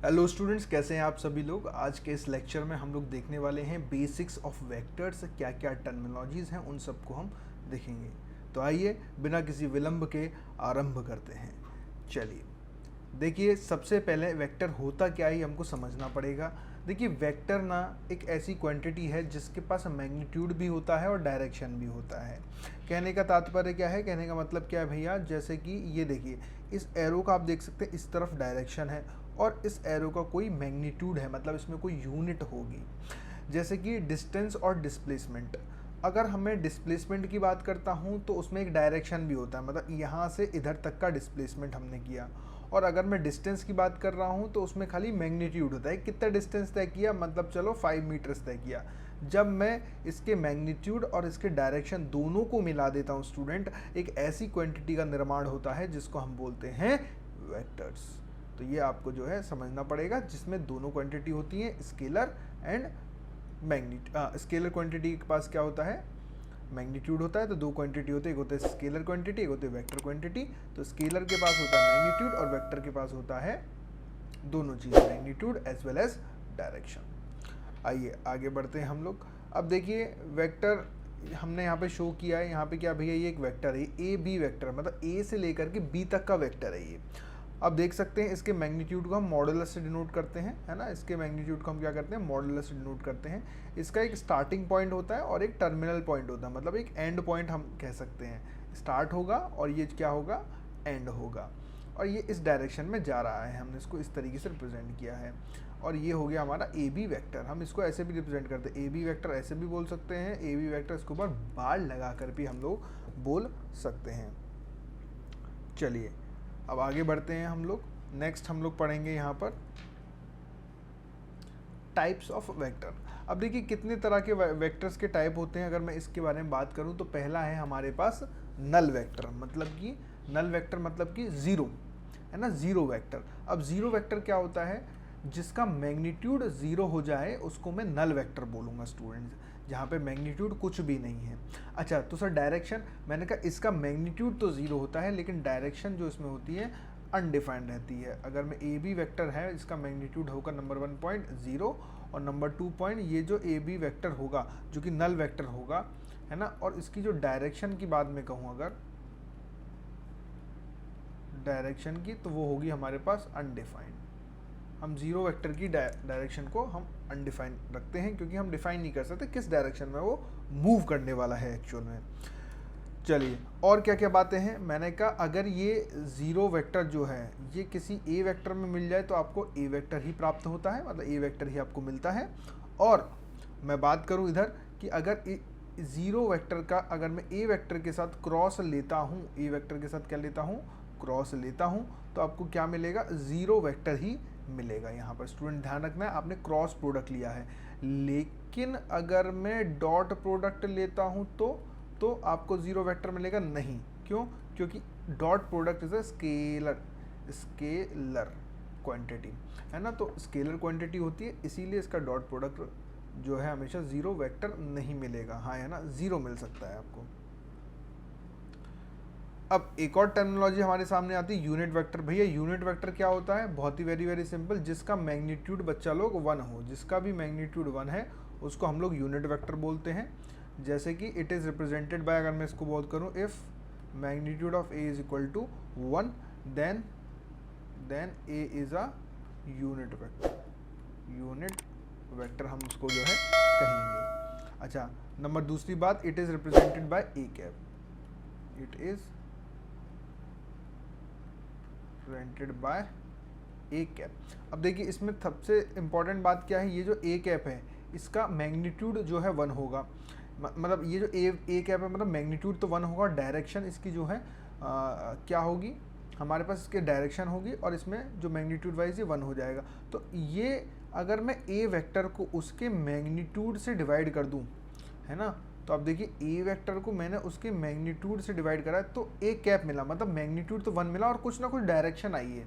Hello students, कैसे हैं आप सभी लोग। आज के इस लेक्चर में हम लोग देखने वाले हैं बेसिक्स ऑफ वेक्टर्स। क्या क्या टर्मिनोलॉजीज़ हैं उन सबको हम देखेंगे। तो आइए बिना किसी विलंब के आरंभ करते हैं। चलिए देखिए, सबसे पहले वेक्टर होता क्या है हमको समझना पड़ेगा। देखिए, वेक्टर ना एक ऐसी क्वांटिटी है जिसके पास मैग्नीट्यूड भी होता है और डायरेक्शन भी होता है। कहने का तात्पर्य क्या है, कहने का मतलब क्या है भैया, जैसे कि ये देखिए, इस एरो का आप देख सकते हैं, इस तरफ डायरेक्शन है और इस एरो का कोई मैग्नीट्यूड है, मतलब इसमें कोई यूनिट होगी। जैसे कि डिस्टेंस और डिस्प्लेसमेंट। अगर हमें डिस्प्लेसमेंट की बात करता हूँ तो उसमें एक डायरेक्शन भी होता है, मतलब यहाँ से इधर तक का डिस्प्लेसमेंट हमने किया। और अगर मैं डिस्टेंस की बात कर रहा हूँ तो उसमें खाली मैग्नीट्यूड होता है, कितना डिस्टेंस तय किया, मतलब चलो 5 मीटर्स तय किया। जब मैं इसके मैग्नीट्यूड और इसके डायरेक्शन दोनों को मिला देता हूँ स्टूडेंट, एक ऐसी क्वांटिटी का निर्माण होता है जिसको हम बोलते हैं वेक्टर्स। तो ये आपको जो है समझना पड़ेगा, जिसमें दोनों क्वांटिटी होती हैं, स्केलर एंड स्केलर क्वांटिटी के पास क्या होता है, मैग्नीट्यूड होता है। तो दो क्वांटिटी होते हैं, एक होता है स्केलर क्वांटिटी, एक होती है वेक्टर क्वांटिटी। तो स्केलर के पास होता है मैग्नीट्यूड और वेक्टर के पास होता है दोनों चीज़, magnitude as well as direction. आइए आगे बढ़ते हैं हम लोग। अब देखिए, वेक्टर हमने यहाँ पे शो किया है। यहाँ पे क्या भैया, ये एक वेक्टर है, ए बी वेक्टर, मतलब ए से लेकर के बी तक का वेक्टर है ये। अब देख सकते हैं इसके मैग्नीट्यूड को हम मॉडुलस से डिनोट करते हैं, है ना। इसके मैग्नीट्यूड को हम क्या करते हैं, मॉडुलस से डिनोट करते हैं। इसका एक स्टार्टिंग पॉइंट होता है और एक टर्मिनल पॉइंट होता है, मतलब एक एंड पॉइंट हम कह सकते हैं। स्टार्ट होगा और ये क्या होगा, एंड होगा, और ये इस डायरेक्शन में जा रहा है। हमने इसको इस तरीके से रिप्रेजेंट किया है और ये हो गया हमारा ए बी वैक्टर। हम इसको ऐसे भी रिप्रेजेंट करते हैं, ए बी वैक्टर ऐसे भी बोल सकते हैं, ए बी वैक्टर इसके ऊपर बार लगा कर भी हम लोग बोल सकते हैं। चलिए अब आगे बढ़ते हैं हम लोग। नेक्स्ट हम लोग पढ़ेंगे यहाँ पर टाइप्स ऑफ वेक्टर। अब देखिए कितने तरह के वेक्टर्स के टाइप होते हैं। अगर मैं इसके बारे में बात करूँ तो पहला है हमारे पास नल वेक्टर, मतलब कि नल वेक्टर मतलब कि ज़ीरो, है ना, ज़ीरो वेक्टर। अब ज़ीरो वेक्टर क्या होता है, जिसका मैग्नीट्यूड ज़ीरो हो जाए उसको मैं नल वेक्टर बोलूँगा स्टूडेंट्स, जहाँ पे मैग्नीट्यूड कुछ भी नहीं है। अच्छा, तो सर डायरेक्शन, मैंने कहा इसका मैग्नीट्यूड तो ज़ीरो होता है लेकिन डायरेक्शन जो इसमें होती है अनडिफाइंड रहती है। अगर मैं ए बी वेक्टर है, इसका मैग्नीट्यूड होगा नंबर 1 पॉइंट 0 और नंबर 2 पॉइंट ये जो ए बी वेक्टर होगा जो कि नल वेक्टर होगा, है ना, और इसकी जो डायरेक्शन की बात मैं कहूँ अगर डायरेक्शन की, तो वो होगी हमारे पास अनडिफाइंड। हम जीरो वेक्टर की डायरेक्शन को हम अनडिफाइन रखते हैं क्योंकि हम डिफाइन नहीं कर सकते किस डायरेक्शन में वो मूव करने वाला है एक्चुअल में। चलिए और क्या क्या बातें हैं। मैंने कहा अगर ये ज़ीरो वेक्टर जो है ये किसी ए वेक्टर में मिल जाए तो आपको ए वेक्टर ही प्राप्त होता है, मतलब ए वेक्टर ही आपको मिलता है। और मैं बात करूं इधर कि अगर ज़ीरो वेक्टर का अगर मैं ए वेक्टर के साथ क्रॉस लेता हूं, ए वेक्टर के साथ क्या लेता हूं, क्रॉस लेता हूं, तो आपको क्या मिलेगा, ज़ीरो वेक्टर ही मिलेगा। यहाँ पर स्टूडेंट ध्यान रखना है, आपने क्रॉस प्रोडक्ट लिया है। लेकिन अगर मैं डॉट प्रोडक्ट लेता हूँ तो आपको ज़ीरो वेक्टर मिलेगा नहीं। क्यों, क्योंकि dot product is a scalar quantity, है ना। तो स्केलर क्वांटिटी होती है, इसीलिए इसका डॉट प्रोडक्ट जो है हमेशा ज़ीरो वेक्टर नहीं मिलेगा। हाँ, है ना, ज़ीरो मिल सकता है आपको। अब एक और टर्मिनोलॉजी हमारे सामने आती है यूनिट वेक्टर। भैया यूनिट वेक्टर क्या होता है, बहुत ही वेरी सिंपल, जिसका मैग्नीट्यूड बच्चा लोग 1 हो, जिसका भी मैग्नीट्यूड 1 है उसको हम लोग यूनिट वेक्टर बोलते हैं। जैसे कि इट इज़ रिप्रेजेंटेड बाय, अगर मैं इसको बात करूँ, if magnitude of A is equal to 1 then A is a unit vector. Unit vector हम उसको जो है कहेंगे। अच्छा, नंबर दूसरी बात, it is represented by A cap. It is represented by A cap. अब देखिए इसमें सबसे इम्पॉर्टेंट बात क्या है, ये जो ए कैप है इसका मैग्नीट्यूड जो है 1 होगा। मतलब ये जो ए कैप है, मतलब मैग्नीट्यूड तो 1 होगा, डायरेक्शन इसकी जो है क्या होगी, हमारे पास इसके डायरेक्शन होगी और इसमें जो मैग्नीट्यूड वाइज ये 1 हो जाएगा। तो ये अगर मैं ए वेक्टर को उसके मैग्नीट्यूड से डिवाइड कर दूं, है ना, तो अब देखिए ए वेक्टर को मैंने उसके मैग्नीट्यूड से डिवाइड करा तो ए कैप मिला, मतलब मैग्नीट्यूड तो 1 मिला और कुछ ना कुछ डायरेक्शन आई है।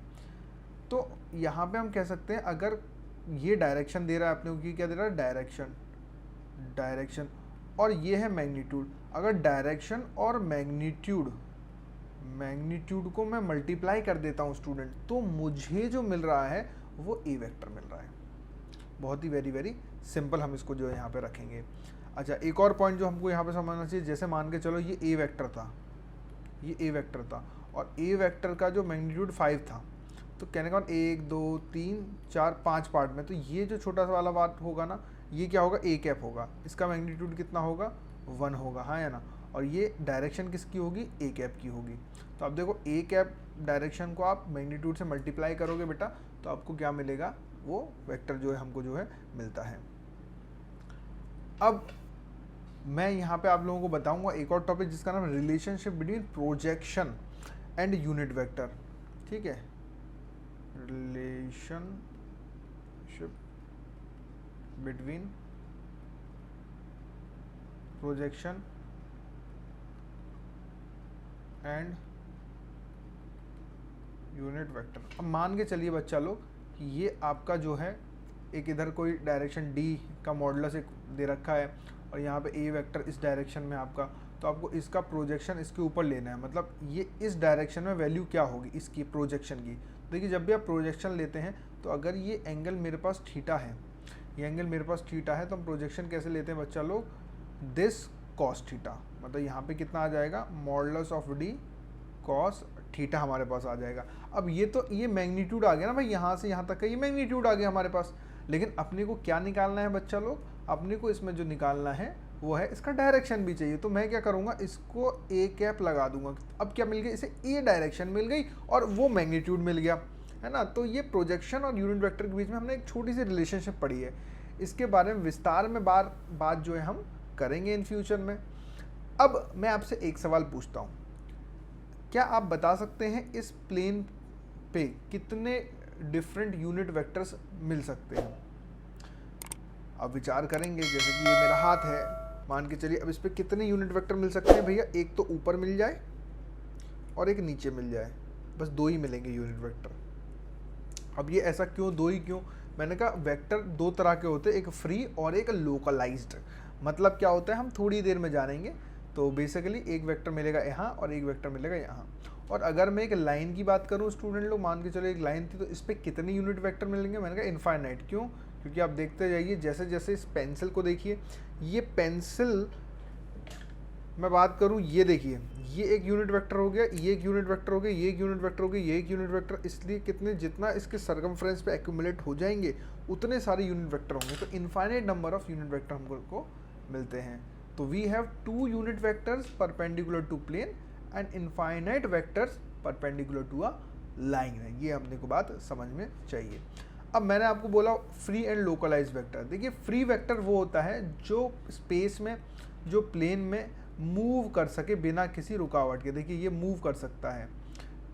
तो यहाँ पे हम कह सकते हैं अगर ये डायरेक्शन दे रहा है अपने को, क्या दे रहा है, डायरेक्शन, और ये है मैग्नीट्यूड। अगर डायरेक्शन और मैग्नीट्यूड को मैं मल्टीप्लाई कर देता हूँ स्टूडेंट, तो मुझे जो मिल रहा है वो ए वेक्टर मिल रहा है। बहुत ही वेरी वेरी सिंपल हम इसको जो है यहाँ पे रखेंगे। अच्छा, एक और पॉइंट जो हमको यहाँ पे समझना चाहिए, जैसे मान के चलो ये ए वेक्टर था, ये ए वेक्टर था और ए वेक्टर का जो मैग्नीट्यूड 5 था, तो कहने का 1 2 3 4 5 पार्ट में, तो ये जो छोटा सा वाला पार्ट होगा ना, ये क्या होगा, ए कैप होगा। इसका मैग्नीट्यूड कितना होगा, 1 होगा, हाँ या ना। और ये डायरेक्शन किसकी होगी, ए कैप की होगी। तो अब देखो ए कैप डायरेक्शन को आप मैग्नीट्यूड से मल्टीप्लाई करोगे बेटा, तो आपको क्या मिलेगा, वो वेक्टर जो है हमको जो है मिलता है। अब मैं यहाँ पे आप लोगों को बताऊंगा एक और टॉपिक जिसका नाम relationship between projection and unit vector. ठीक है, relationship between projection and unit vector. अब मान के चलिए बच्चा लोग कि ये आपका जो है एक इधर कोई डायरेक्शन डी का मॉडुलस एक दे रखा है और यहाँ पे ए वेक्टर इस डायरेक्शन में आपका, तो आपको इसका प्रोजेक्शन इसके ऊपर लेना है। मतलब ये इस डायरेक्शन में वैल्यू क्या होगी इसकी प्रोजेक्शन की। देखिए जब भी आप प्रोजेक्शन लेते हैं तो अगर ये एंगल मेरे पास थीटा है, ये एंगल मेरे पास थीटा है, तो हम प्रोजेक्शन कैसे लेते हैं बच्चा लोग, दिस कॉस थीटा। मतलब यहाँ पे कितना आ जाएगा, modulus of D cos theta हमारे पास आ जाएगा। अब ये तो ये मैग्नीट्यूड आ गया ना भाई, यहाँ से यहाँ तक का ये मैग्नीट्यूड आ गया हमारे पास। लेकिन अपने को क्या निकालना है बच्चा लोग, अपने को इसमें जो निकालना है वो है इसका डायरेक्शन भी चाहिए। तो मैं क्या करूँगा, इसको ए कैप लगा दूंगा। अब क्या मिल गया, इसे ए डायरेक्शन मिल गई और वो मैग्नीट्यूड मिल गया, है ना। तो ये प्रोजेक्शन और यूनिट वेक्टर के बीच में हमने एक छोटी सी रिलेशनशिप पढ़ी है। इसके बारे में विस्तार में बात जो है हम करेंगे इन फ्यूचर में। अब मैं आपसे एक सवाल पूछता हूँ, क्या आप बता सकते हैं इस प्लेन पे कितने डिफरेंट यूनिट वेक्टर्स मिल सकते हैं। अब विचार करेंगे, जैसे कि ये मेरा हाथ है, मान के चलिए, अब इस पे कितने यूनिट वेक्टर मिल सकते हैं भैया, एक तो ऊपर मिल जाए और एक नीचे मिल जाए, बस 2 ही मिलेंगे यूनिट वेक्टर। अब ये ऐसा क्यों, 2 ही क्यों, मैंने कहा वेक्टर 2 तरह के होते हैं, एक फ्री और एक लोकलाइज्ड। मतलब क्या होता है हम थोड़ी देर में जानेंगे। तो बेसिकली एक वेक्टर मिलेगा यहाँ और एक वेक्टर मिलेगा यहाँ। और अगर मैं एक लाइन की बात करूँ स्टूडेंट लोग, मान के चलो एक लाइन थी, तो इस पर कितने यूनिट वेक्टर मिलेंगे, मैंने कहा इनफाइनाइट। क्यों, क्योंकि आप देखते जाइए, जैसे जैसे इस पेंसिल को देखिए, ये पेंसिल मैं बात करूँ, ये देखिए, ये एक यूनिट वेक्टर हो गया, ये एक यूनिट वेक्टर हो गया, ये एक यूनिट वेक्टर हो गया, ये एक यूनिट वेक्टर। इसलिए कितने, जितना इसके सर्कमफ्रेंस पे एक्यूमुलेट हो जाएंगे उतने सारे यूनिट वेक्टर होंगे। तो infinite number of unit vector हमको मिलते हैं। तो we have 2 unit vectors perpendicular to plane and infinite vectors perpendicular to a line है। ये अपने को बात समझ में चाहिए। अब मैंने आपको बोला फ्री एंड लोकलाइज्ड वेक्टर। देखिए फ्री वेक्टर वो होता है जो स्पेस में, जो प्लेन में मूव कर सके बिना किसी रुकावट के। देखिए ये मूव कर सकता है,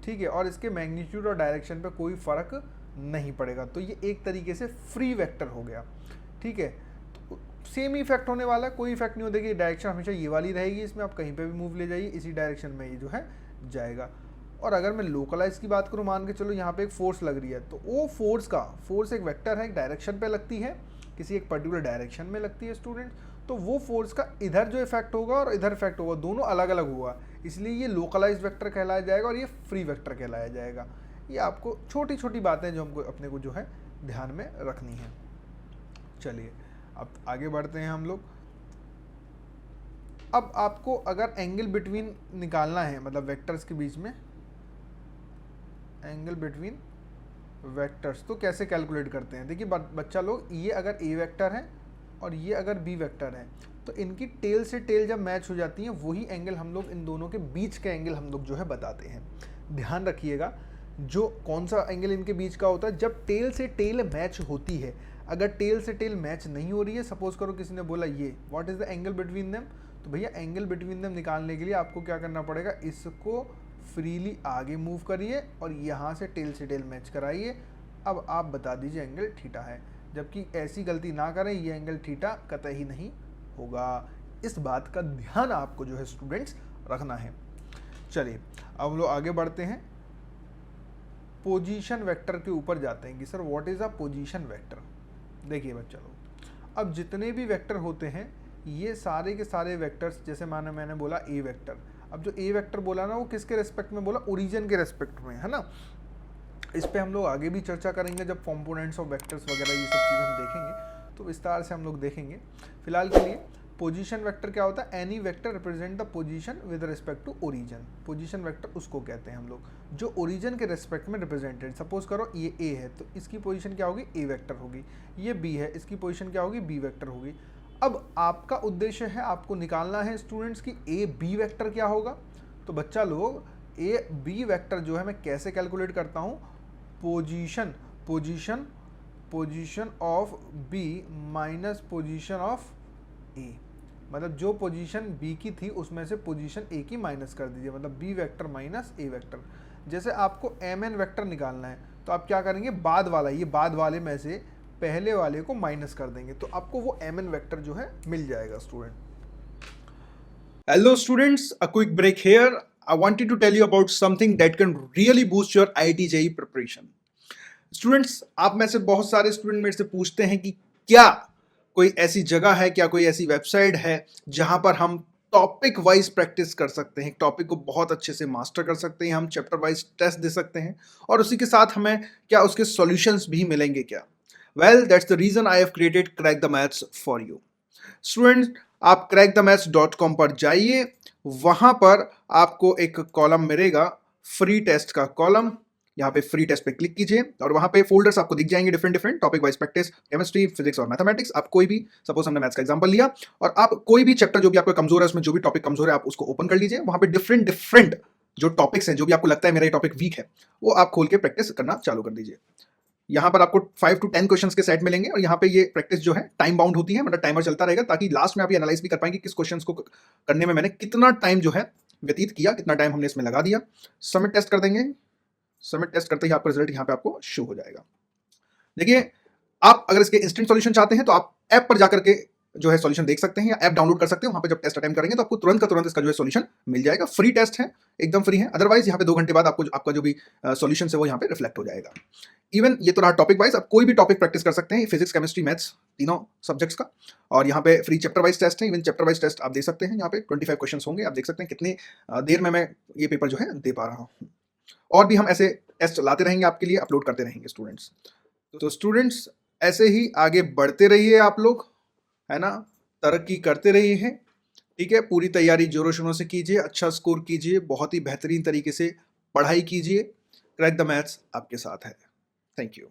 ठीक है, और इसके मैग्नीट्यूड और डायरेक्शन पे कोई फर्क नहीं पड़ेगा। तो ये एक तरीके से फ्री वेक्टर हो गया, ठीक है। तो सेम ही इफेक्ट होने वाला है, कोई इफेक्ट नहीं हो, देखिए डायरेक्शन हमेशा ये वाली रहेगी, इसमें आप कहीं पे भी मूव ले जाइए, इसी डायरेक्शन में ये जो है जाएगा। और अगर मैं लोकलाइज की बात करूँ, मान के चलो यहाँ पे एक फोर्स लग रही है, तो वो फोर्स एक वेक्टर है, एक डायरेक्शन पे लगती है, किसी एक पर्टिकुलर डायरेक्शन में लगती है स्टूडेंट। तो वो फोर्स का इधर जो इफेक्ट होगा और इधर इफेक्ट होगा, दोनों अलग अलग होगा, इसलिए ये लोकलाइज वेक्टर कहलाया जाएगा और ये फ्री वेक्टर कहलाया जाएगा। ये आपको छोटी छोटी बातें जो हमको अपने को जो है ध्यान में रखनी है। चलिए अब आगे बढ़ते हैं हम लोग। अब आपको अगर एंगल बिटवीन निकालना है, मतलब वेक्टर्स के बीच में एंगल बिटवीन वेक्टर्स, तो कैसे कैलकुलेट करते हैं। देखिए बच्चा लोग, ये अगर ए वेक्टर है और ये अगर बी वेक्टर है, तो इनकी टेल से टेल जब मैच हो जाती है, वही एंगल हम लोग इन दोनों के बीच का एंगल हम लोग जो है बताते हैं। ध्यान रखिएगा, जो कौन सा एंगल इनके बीच का होता है, जब टेल से टेल मैच होती है। अगर टेल से टेल मैच नहीं हो रही है, सपोज करो किसी ने बोला ये what is the angle between them, तो भैया एंगल बिटवीन देम निकालने के लिए आपको क्या करना पड़ेगा, इसको फ्रीली आगे मूव करिए और यहाँ से टेल मैच कराइए। अब आप बता दीजिए एंगल थीटा है, जबकि ऐसी गलती ना करें, ये एंगल थीटा कतई नहीं होगा। इस बात का ध्यान आपको जो है स्टूडेंट्स रखना है। चलिए अब हम लोग आगे बढ़ते हैं, पोजीशन वेक्टर के ऊपर जाते हैं कि sir what is a position vector. देखिए बच्चा लोग, अब जितने भी वेक्टर होते हैं, ये सारे के सारे वेक्टर्स, जैसे माने मैंने बोला ए वेक्टर, अब जो ए वेक्टर बोला ना, वो किसके रेस्पेक्ट में बोला, ओरिजिन के रेस्पेक्ट में, है ना। इस पे हम लोग आगे भी चर्चा करेंगे जब कंपोनेंट्स ऑफ वेक्टर्स वगैरह ये सब चीज़ हम देखेंगे तो विस्तार से हम लोग देखेंगे। फिलहाल के लिए पोजीशन वेक्टर क्या होता है, any vector represent the position with respect to origin. Position vector उसको कहते हैं हम लोग जो ओरिजिन के रिस्पेक्ट में रिप्रेजेंटेड। सपोज करो ये ए है तो इसकी पोजीशन क्या होगी, ए वेक्टर होगी। ये बी है, इसकी पोजीशन क्या होगी, बी वेक्टर होगी। अब आपका उद्देश्य है आपको निकालना है स्टूडेंट्स की ए बी वेक्टर क्या होगा। तो बच्चा लोग ए बी वेक्टर जो है मैं कैसे कैलकुलेट करता हूँ, position of b minus position of a, मतलब जो पोजीशन बी की थी उसमें से पोजीशन ए की माइनस कर दीजिए, मतलब बी वेक्टर माइनस ए वेक्टर। जैसे आपको एम एन वेक्टर निकालना है तो आप क्या करेंगे, बाद वाला, ये बाद वाले में से पहले वाले को माइनस कर देंगे तो आपको वो एम एन वेक्टर जो है मिल जाएगा student. Hello students, a quick break here. I wanted to tell you about something that can really boost your IIT JEE preparation. Students, आप में से बहुत सारे स्टूडेंट मेरे से पूछते हैं कि क्या कोई ऐसी जगह है, क्या कोई ऐसी वेबसाइट है जहां पर हम टॉपिक वाइज प्रैक्टिस कर सकते हैं, टॉपिक को बहुत अच्छे से मास्टर कर सकते हैं, हम चैप्टर वाइज टेस्ट दे सकते हैं और उसी के साथ हमें क्या उसके सॉल्यूशंस भी मिलेंगे क्या? Well, that's the reason I have created Crack the Maths for you. Students, आप crackthemaths.com पर जाइए, वहां पर आपको एक कॉलम मिलेगा फ्री टेस्ट का कॉलम। यहाँ पे फ्री टेस्ट पे क्लिक कीजिए और वहां पे फोल्डर्स आपको दिख जाएंगे different topic wise practice, chemistry, physics और मैथमेटिक्स। आप कोई भी, सपोज हमने मैथ्स का एग्जांपल लिया और आप कोई भी चैप्टर जो भी आपको कमजोर है, उसमें जो भी टॉपिक कमजोर है आप उसको ओपन कर लीजिए। वहां पे डिफरेंट जो टॉपिक्स हैं, जो भी आपको लगता है मेरा ये टॉपिक वीक है, वो आप खोल के प्रैक्टिस करना चालू कर दीजिए। यहाँ पर आपको 5 to 10 क्वेश्चंस के सेट मिलेंगे और यहाँ पे ये प्रैक्टिस जो है टाइम बाउंड होती है, मतलब टाइमर चलता रहेगा ताकि लास्ट में आप ये एनालाइज भी कर पाएंगे किस क्वेश्चंस को करने में मैंने कितना टाइम जो है व्यतीत किया, कितना टाइम हमने इसमें लगा दिया। सबमिट टेस्ट कर देंगे, सबमिट टेस्ट करते ही आपका रिजल्ट यहाँ पे आपको शो हो जाएगा। देखिए, आप अगर इसके इंस्टेंट सॉल्यूशन चाहते हैं तो आप ऐप पर जाकर के जो है सॉल्यूशन देख सकते हैं या ऐप डाउनलोड कर सकते हैं। वहां पे जब टेस्ट अटेम्प्ट करेंगे तो आपको तुरंत का तुरंत इसका जो है सॉल्यूशन मिल जाएगा। फ्री टेस्ट है, एकदम फ्री है। अदरवाइज यहाँ पे 2 घंटे बाद आपको आपका जो भी सॉल्यूशन है वो यहाँ पे रिफ्लेक्ट हो जाएगा। इवन ये तो रहा टॉपिक वाइज, आप कोई भी टॉपिक प्रैक्टिस कर सकते हैं, फिजिक्स, केमिस्ट्री, मैथ्स, तीनों सब्जेक्ट्स का। और यहाँ पे फ्री चैप्टर वाइज टेस्ट है, इवन चैप्टर वाइज टेस्ट आप दे सकते हैं। यहाँ पे 25 क्वेश्चन होंगे, आप देख सकते हैं कितनी देर में मैं ये पेपर जो है दे पा रहा हूँ। और भी हम ऐसे टेस्ट लाते रहेंगे, आपके लिए अपलोड करते रहेंगे स्टूडेंट्स। तो स्टूडेंट्स, ऐसे ही आगे बढ़ते रहिए आप लोग, है ना, तरक्की करते रहिए हैं, ठीक है। पूरी तैयारी जोरों शोरों से कीजिए, अच्छा स्कोर कीजिए, बहुत ही बेहतरीन तरीके से पढ़ाई कीजिए। क्रैक द मैथ्स आपके साथ है। Thank you.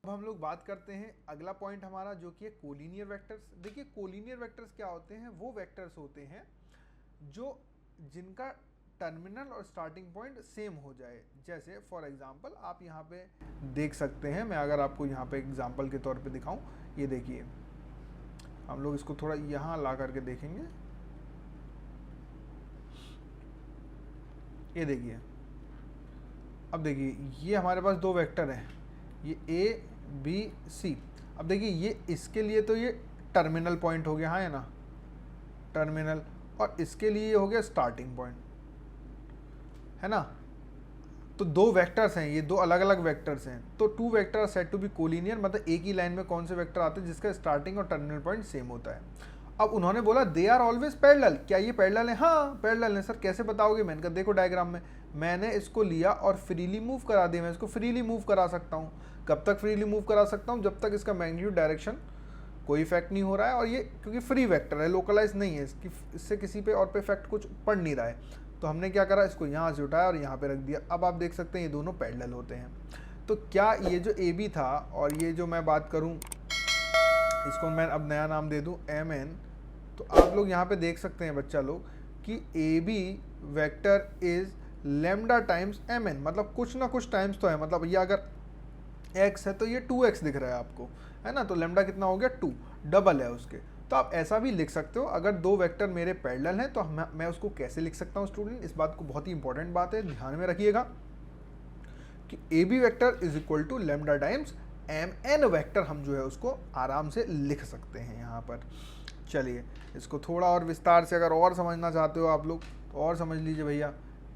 अब हम लोग बात करते हैं अगला पॉइंट हमारा जो कि है कोलिनियर वेक्टर्स। देखिए, कोलिनियर वेक्टर्स क्या होते हैं, वो वेक्टर्स होते हैं जो जिनका टर्मिनल और स्टार्टिंग पॉइंट सेम हो जाए। जैसे फॉर एग्जांपल आप यहाँ पे देख सकते हैं, मैं अगर आपको यहाँ पे एग्जांपल के तौर पे दिखाऊं, ये देखिए, हम लोग इसको थोड़ा यहाँ ला करके देखेंगे। ये देखिए, अब देखिए ये हमारे पास 2 वेक्टर हैं, ये ए बी सी। अब देखिए ये इसके लिए तो ये टर्मिनल पॉइंट हो गया, हाँ है ना, टर्मिनल, और इसके लिए ये हो गया स्टार्टिंग पॉइंट, है ना। तो 2 वेक्टर्स हैं, ये 2 अलग अलग वेक्टर्स हैं। तो 2 vector are said to be collinear, मतलब एक ही लाइन में कौन से वेक्टर आते हैं जिसका स्टार्टिंग और टर्मिनल पॉइंट सेम होता है। अब उन्होंने बोला दे आर ऑलवेज पैरेलल, क्या ये पैरेलल है? हाँ पैरेलल है। सर कैसे बताओगे? मैंने कहा देखो डायग्राम में, मैंने इसको लिया और फ्रीली मूव करा दिया। मैं इसको फ्रीली मूव करा सकता हूँ। कब तक फ्रीली मूव करा सकता हूँ? जब तक इसका मैग्नीट्यूड डायरेक्शन कोई इफेक्ट नहीं हो रहा है, और ये क्योंकि फ्री वेक्टर है, लोकलाइज नहीं है, इससे किसी पे और पे इफेक्ट कुछ पड़ नहीं रहा है। तो हमने क्या करा, इसको यहाँ से उठाया और यहाँ पे रख दिया। अब आप देख सकते हैं ये दोनों पैरेलल होते हैं। तो क्या ये जो ए बी था और ये जो मैं बात करूँ, इसको मैं अब नया नाम दे दूँ एम एन, तो आप लोग यहाँ पे देख सकते हैं बच्चा लोग कि A B vector is lambda times M N, मतलब कुछ ना कुछ टाइम्स तो है। मतलब ये अगर x है तो ये 2x दिख रहा है आपको, है ना। तो लेमडा कितना हो गया? 2, डबल है उसके। तो आप ऐसा भी लिख सकते हो, अगर 2 वेक्टर मेरे पैरेलल हैं तो मैं उसको कैसे लिख सकता हूँ स्टूडेंट? इस बात को बहुत ही इंपॉर्टेंट बात है, ध्यान में रखिएगा कि A B vector is equal to lambda times M N vector, हम जो है उसको आराम से लिख सकते हैं यहाँ पर। चलिए इसको थोड़ा और विस्तार से अगर और समझना चाहते हो आप लोग तो और समझ लीजिए भैया।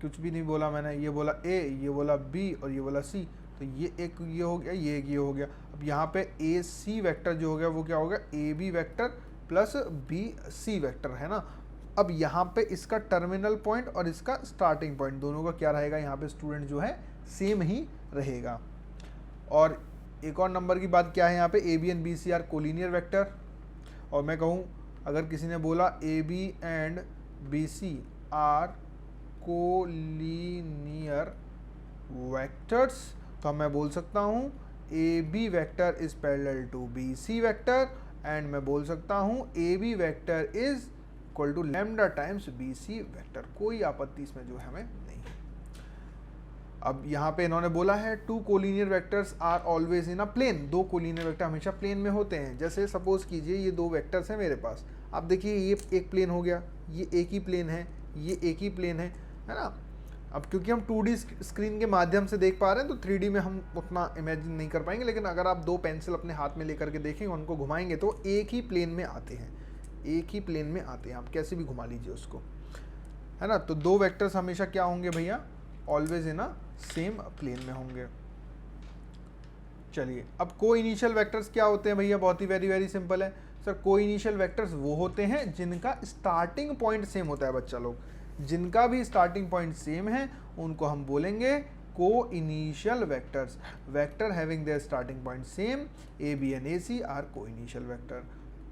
कुछ भी नहीं बोला मैंने, ये बोला ए, ये बोला बी और ये बोला सी। तो ये एक ये हो गया, ये एक ये हो गया। अब यहाँ पे ए सी वेक्टर जो हो गया वो क्या हो गया? A B vector plus B C vector, है ना। अब यहाँ पे इसका टर्मिनल पॉइंट और इसका स्टार्टिंग पॉइंट दोनों का क्या रहेगा यहाँ पे स्टूडेंट जो है? सेम ही रहेगा। और एक और नंबर की बात क्या है यहाँ पे, A B and B C are collinear vector. और मैं कहूँ अगर किसी ने बोला A B and B C are collinear vectors, तो मैं बोल सकता हूँ A B vector is parallel to B C vector, and मैं बोल सकता हूँ A B vector is equal to lambda times B C vector. कोई आपत्ति इसमें जो है हमें नहीं है। अब यहाँ पे इन्होंने बोला है two collinear vectors are always in a plane, दो कोलिनियर वेक्टर हमेशा प्लेन में होते हैं। जैसे सपोज कीजिए ये दो वेक्टर्स हैं मेरे पास, आप देखिए ये एक प्लेन हो गया, ये एक ही प्लेन है, ये एक ही प्लेन है ना। अब क्योंकि हम 2D स्क्रीन के माध्यम से देख पा रहे हैं तो 3D में हम उतना इमेजिन नहीं कर पाएंगे, लेकिन अगर आप दो पेंसिल अपने हाथ में लेकर के देखेंगे, उनको घुमाएंगे तो एक ही प्लेन में आते हैं, एक ही प्लेन में आते हैं, आप कैसे भी घुमा लीजिए उसको, है ना। तो दो वेक्टर्स हमेशा क्या होंगे भैया, always in a same plane में होंगे। चलिए अब को इनिशियल वेक्टर्स क्या होते हैं भैया, बहुत ही वेरी सिंपल है सर। को इनिशियल वेक्टर्स वो होते हैं जिनका स्टार्टिंग पॉइंट सेम होता है बच्चा लोग, जिनका भी स्टार्टिंग पॉइंट सेम है उनको हम बोलेंगे coinitial vectors. Vector having their starting point same, A B and A C are coinitial vector.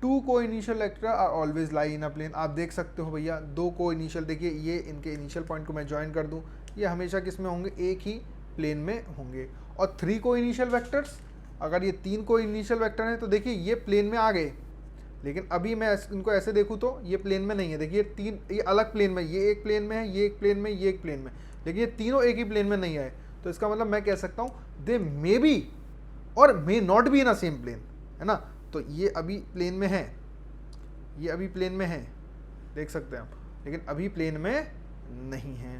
Two coinitial vector are always lie in a plane. आप देख सकते हो भैया दो को इनिशियल, देखिए ये इनके इनिशियल पॉइंट को मैं ज्वाइन कर दूं, ये हमेशा किस में होंगे, एक ही प्लेन में होंगे। और थ्री को इनिशियल वेक्टर्स, अगर ये तीन को इनिशियल वेक्टर हैं तो देखिए ये प्लेन में आ गए, लेकिन अभी मैं इनको ऐसे देखूँ तो ये प्लेन में नहीं है। देखिए तीन, ये अलग प्लेन में, ये एक प्लेन में है, ये एक प्लेन में, ये एक प्लेन में, लेकिन ये तीनों एक ही प्लेन में नहीं आए। तो इसका मतलब मैं कह सकता हूँ दे मे बी और may not be in a same plane, है ना। तो ये अभी प्लेन में है, ये अभी प्लेन में है, देख सकते हैं आप, लेकिन अभी प्लेन में नहीं है।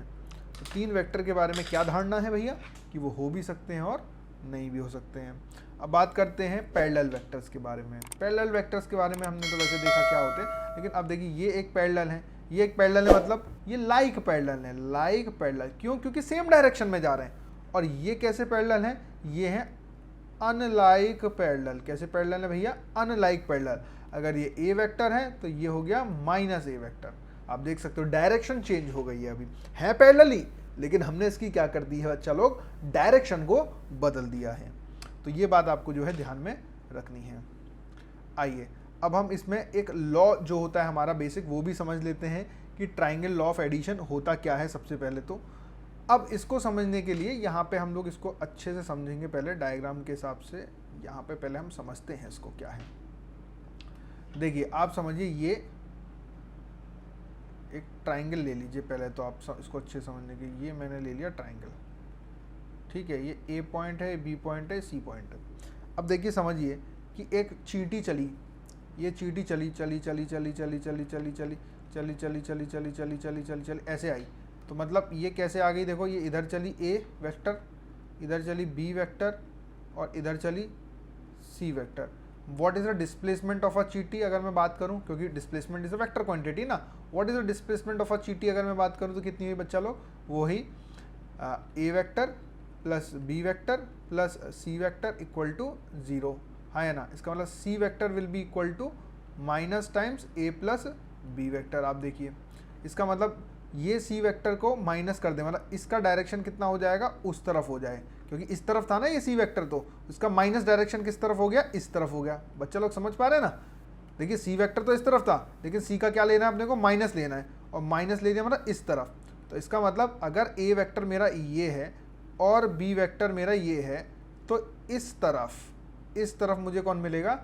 तो तीन वेक्टर के बारे में क्या धारणा है भैया, कि वो हो भी सकते हैं और नहीं भी हो सकते हैं। अब बात करते हैं पैरेलल वेक्टर्स के बारे में। पैरेलल वेक्टर्स के बारे में हमने तो वैसे देखा क्या होते हैं, लेकिन अब देखिए ये एक पैरेलल है, ये एक पैरेलल है, मतलब ये लाइक पैरेलल है। लाइक पैरेलल क्यों, क्योंकि सेम डायरेक्शन में जा रहे हैं। और ये कैसे पैरेलल है, ये है अनलाइक पैरेलल। कैसे पैरेलल है भैया, अनलाइक पैरेलल। अगर ये ए वेक्टर है तो ये हो गया माइनस ए वेक्टर। आप देख सकते हो डायरेक्शन चेंज हो गई है, अभी है पैरेलल ही, लेकिन हमने इसकी क्या कर दी है बच्चा लोग, डायरेक्शन को बदल दिया है। तो ये बात आपको जो है ध्यान में रखनी है। आइए अब हम इसमें एक लॉ जो होता है हमारा बेसिक, वो भी समझ लेते हैं कि ट्राइंगल लॉ ऑफ एडिशन होता क्या है सबसे पहले तो। अब इसको समझने के लिए यहाँ पे हम लोग इसको अच्छे से समझेंगे, पहले डायग्राम के हिसाब से यहाँ पे पहले हम समझते हैं इसको क्या है। देखिए आप समझिए, ये एक ट्राइंगल ले लीजिए पहले तो आप इसको अच्छे समझने के, ये मैंने ले लिया ट्राइंगल, ठीक है। ये ए पॉइंट है, बी पॉइंट है, सी पॉइंट है। अब देखिए समझिए कि एक चींटी चली, ये चींटी चली चली चली चली चली चली चली चली चली चली चली चली चली चली चली चली ऐसे आई। तो मतलब ये कैसे आ गई, देखो ये इधर चली ए वेक्टर, इधर चली बी वेक्टर और इधर चली c vector. What is the displacement of a चींटी अगर मैं बात करूं, क्योंकि displacement is a vector quantity ना। What is the displacement of a चींटी अगर मैं बात करूं तो कितनी हुई बच्चा लोग, वो ही a vector plus b vector plus c vector equal to 0, है ना। इसका मतलब c vector will be equal to minus times a plus b vector. आप देखिए इसका मतलब ये सी वेक्टर को माइनस कर दे, मतलब इसका डायरेक्शन कितना हो जाएगा, उस तरफ हो जाए, क्योंकि इस तरफ था ना ये सी वेक्टर, तो इसका माइनस डायरेक्शन किस तरफ हो गया, इस तरफ हो गया। बच्चा लोग समझ पा रहे हैं ना। देखिए सी वेक्टर तो इस तरफ था, लेकिन सी का क्या लेना है अपने को, माइनस लेना है, और माइनस ले लिया मतलब इस तरफ। तो इसका मतलब अगर ए वेक्टर मेरा ये है और बी वेक्टर मेरा ये है, तो इस तरफ मुझे कौन मिलेगा,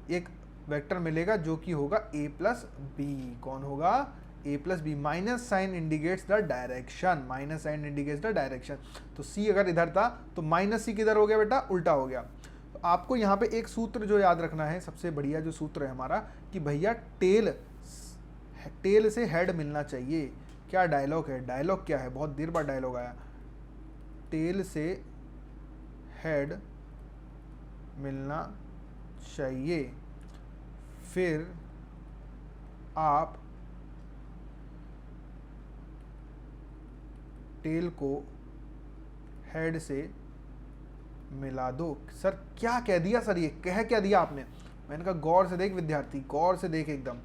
एक वेक्टर मिलेगा जो कि होगा ए प्लस बी। कौन होगा, a plus b. Minus sign indicates the direction, minus sign indicates the direction. तो सी अगर इधर था तो माइनस सी किधर हो गया बेटा, उल्टा हो गया। तो आपको यहाँ पे एक सूत्र जो याद रखना है, सबसे बढ़िया जो सूत्र है हमारा, कि भैया टेल से हेड मिलना चाहिए। क्या डायलॉग है, डायलॉग क्या है, बहुत देर बाद डायलॉग आया। टेल से हेड मिलना चाहिए, फिर आप टेल को हेड से मिला दो। सर क्या कह दिया सर, ये कह क्या दिया आपने। मैंने कहा गौर से देख विद्यार्थी, गौर से देख एकदम।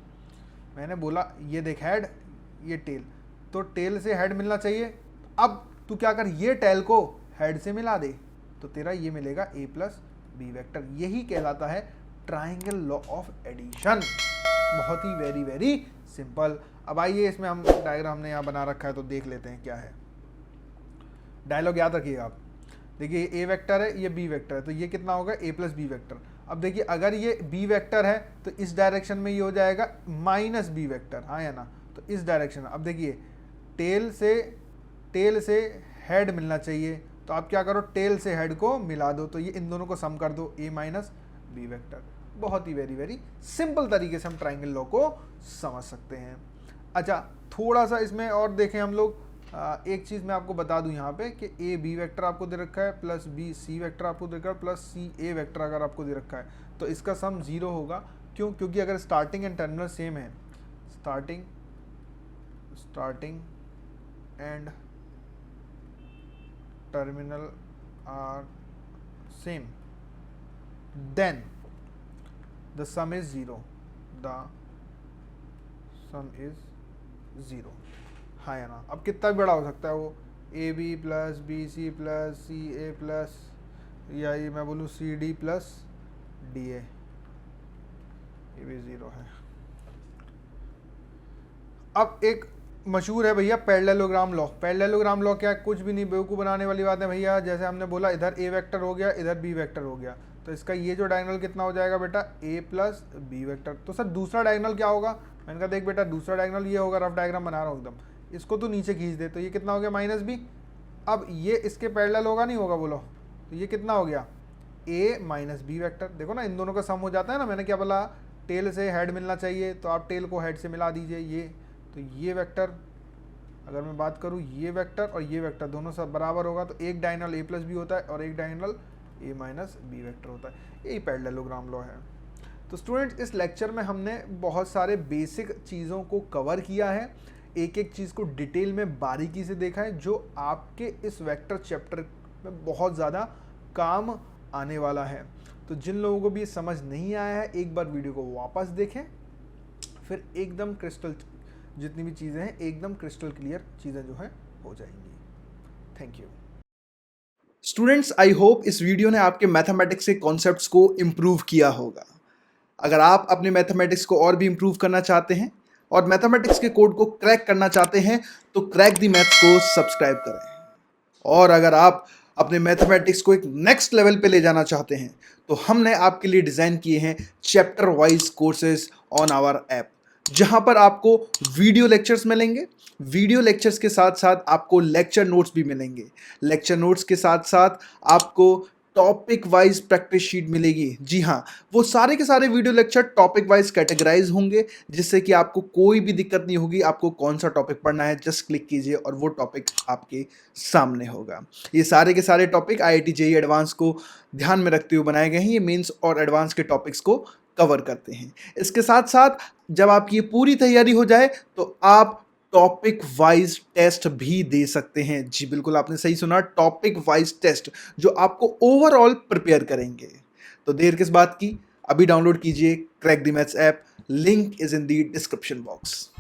मैंने बोला ये देख हेड, ये टेल, तो टेल से हेड मिलना चाहिए। अब तू क्या कर, ये टेल को हेड से मिला दे, तो तेरा ये मिलेगा a प्लस बी वेक्टर। यही कहलाता है ट्राइंगल लॉ ऑफ एडिशन। बहुत ही वेरी वेरी सिंपल। अब आइए इसमें हम डायग्राम हमने यहाँ बना रखा है तो देख लेते हैं क्या है। डायलॉग याद रखिएगा आप। देखिए ए वेक्टर है, ये बी वेक्टर है, तो ये कितना होगा a प्लस बी वेक्टर। अब देखिए अगर ये बी वेक्टर है तो इस डायरेक्शन में ये हो जाएगा माइनस बी वेक्टर, हाँ या ना। तो इस डायरेक्शन, अब देखिए टेल से हेड मिलना चाहिए, तो आप क्या करो, टेल से हेड को मिला दो, तो ये इन दोनों को सम कर दो, a माइनस बी वेक्टर। बहुत ही वेरी वेरी सिंपल तरीके से हम ट्राइंगल लॉ को समझ सकते हैं। अच्छा, थोड़ा सा इसमें और देखें हम लोग। एक चीज़ मैं आपको बता दूं यहाँ पे कि a b वेक्टर आपको दे रखा है प्लस b c वेक्टर आपको दे रखा है प्लस c a वेक्टर अगर आपको दे रखा है तो इसका सम 0 होगा। क्यों? क्योंकि अगर स्टार्टिंग एंड टर्मिनल सेम है, starting and terminal are same, then the sum is 0, the sum is 0, हाँ या ना। अब कितना बड़ा हो सकता है वो, A B plus B C plus C A plus, या ये मैं बोलूँ C D plus D A, ये भी 0 है। अब एक मशहूर है भैया पैरेललोग्राम लॉ। पैरेललोग्राम लॉ क्या है? कुछ भी नहीं, बेवकूफ़ बनाने वाली बात है भैया। जैसे हमने बोला इधर ए वेक्टर हो गया, इधर बी वेक्टर हो गया, तो इसका ये जो डायगोनल कितना हो जाएगा बेटा, ए प्लस बी वेक्टर। तो सर दूसरा डायगोनल क्या होगा? मैंने कहा देख बेटा, दूसरा डायगोनल ये होगा, रफ डायग्राम बना रहा हूँ एकदम, इसको तो नीचे खींच दे, तो ये कितना हो गया, माइनस बी। अब ये इसके पैरेलल होगा नहीं होगा, बोलो, तो ये कितना हो गया, ए माइनस बी वेक्टर। देखो ना, इन दोनों का सम हो जाता है ना। मैंने क्या बोला, टेल से हेड मिलना चाहिए, तो आप टेल को हेड से मिला दीजिए, ये तो ये वेक्टर, अगर मैं बात करूँ ये वेक्टर और ये वेक्टर दोनों सब बराबर होगा, तो एक डायगोनल ए प्लस बी होता है और एक diagonal A minus B vector होता है। यही पैरेललोग्राम लॉ है। तो स्टूडेंट्स, इस लेक्चर में हमने बहुत सारे बेसिक चीज़ों को कवर किया है, एक एक चीज़ को डिटेल में बारीकी से देखा है, जो आपके इस वेक्टर चैप्टर में बहुत ज़्यादा काम आने वाला है। तो जिन लोगों को भी ये समझ नहीं आया है, एक बार वीडियो को वापस देखें, फिर एकदम क्रिस्टल, जितनी भी चीज़ें हैं एकदम क्रिस्टल क्लियर चीज़ें जो है हो जाएंगी। Thank you students, I hope इस वीडियो ने आपके मैथमेटिक्स के कॉन्सेप्ट्स को इम्प्रूव किया होगा। अगर आप अपने मैथमेटिक्स को और भी इम्प्रूव करना चाहते हैं और मैथमेटिक्स के कोड को क्रैक करना चाहते हैं तो क्रैक द मैथ्स को सब्सक्राइब करें। और अगर आप अपने मैथमेटिक्स को एक नेक्स्ट लेवल पे ले जाना चाहते हैं तो हमने आपके लिए डिज़ाइन किए हैं chapter wise courses on our app, जहां पर आपको वीडियो लेक्चर्स मिलेंगे। वीडियो लेक्चर्स के साथ साथ आपको लेक्चर नोट्स भी मिलेंगे। लेक्चर नोट्स के साथ साथ आपको टॉपिक वाइज प्रैक्टिस शीट मिलेगी। जी हाँ, वो सारे के सारे video lecture topic wise categorize होंगे, जिससे कि आपको कोई भी दिक्कत नहीं होगी। आपको कौन सा टॉपिक पढ़ना है, जस्ट क्लिक कीजिए और वो टॉपिक आपके सामने होगा। ये सारे के सारे टॉपिक IIT JEE एडवांस को ध्यान में रखते हुए बनाए गए हैं। ये मेंस और एडवांस के टॉपिक्स को कवर करते हैं। इसके साथ साथ जब आपकी ये पूरी तैयारी हो जाए तो आप टॉपिक वाइज टेस्ट भी दे सकते हैं। जी बिल्कुल, आपने सही सुना, टॉपिक वाइज टेस्ट जो आपको ओवरऑल प्रिपेयर करेंगे। तो देर किस बात की, अभी डाउनलोड कीजिए crack the maths app. Link is in the description box.